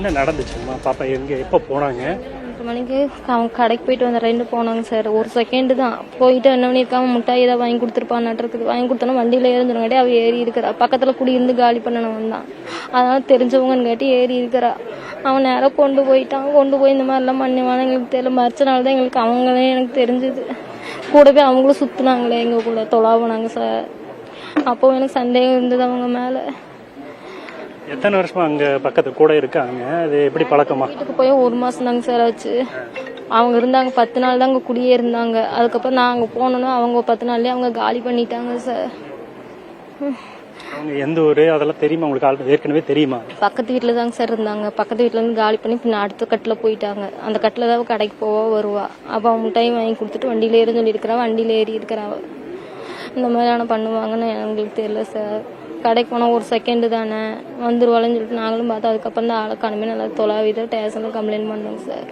என்ன நடந்துச்சுமா? பாப்பா எங்க எப்போ போனாங்க? 2 மணிக்கு அவங்க கடைக்கு போயிட்டு வந்த 2 போனாங்க சார். ஒரு செகண்ட் தான் போயிட்டு என்ன பண்ணியிருக்காங்க, முட்டாய் ஏதாவது வாங்கி கொடுத்துருப்பான்னு இருக்குது. வாங்கி கொடுத்தோன்னா வண்டியில ஏறிஞ்சிருங்காட்டி அவ ஏறி இருக்கிறா. பக்கத்துல குடியிருந்து காலி பண்ணனவன் தான், அதனால தெரிஞ்சவங்கன்னு கேட்டு ஏறி இருக்கிறா. அவன் நேரம் கொண்டு போயிட்டான். கொண்டு போய் இந்த மாதிரிலாம் பண்ணுவான்னு எங்களுக்கு தெரியல. மறுச்ச நாள் தான் எங்களுக்கு அவங்களே எனக்கு தெரிஞ்சுது. கூடவே அவங்களும் சுத்துனாங்களே எங்க கூட தொலாவுனாங்க சார். அப்போ எனக்கு சந்தேகம் இருந்தது அவங்க மேல. எத்தனை வருஷமா அங்க பக்கத்து கூட இருக்காங்க? அது எப்படி பழக்கமா? வீட்டுக்கு போய் 1 மாசம் தாங்க சார் ஆச்சு. அவங்க இருந்தாங்க 10 நாள் தான் அங்கே குடியே இருந்தாங்க. அதுக்கப்புறம் நான் அங்கே போனோன்னா அவங்க 10 நாள்லயே அவங்க காலி பண்ணிட்டாங்க சார். அவங்க எந்த ஊரு அதெல்லாம் தெரியுமா உங்களுக்கு? ஏற்கனவே தெரியுமா? பக்கத்து வீட்டில் தாங்க சார் இருந்தாங்க. பக்கத்து வீட்டில் இருந்து காலி பண்ணி பின்ன அடுத்த கட்டில் போயிட்டாங்க. அந்த கட்டில் தான் கடைக்கு போவா வருவா. அப்போ அவங்க டைம் வாங்கி கொடுத்துட்டு வண்டியில ஏறி சொல்லியிருக்கிறா. வண்டியில ஏறி இருக்கிறா. இந்த மாதிரியான பண்ணுவாங்கன்னு எங்களுக்கு தெரியல சார். கடைக்கு போனால் ஒரு செகண்டு தானே வந்துருவாள்னு சொல்லிட்டு நாங்களும் பார்த்தா அதுக்கப்புறம் தான் ஆளை காணுமே நல்லா தொலாவிதான் ஸ்டேஷனில் கம்ப்ளைண்ட் பண்ணோங்க சார்.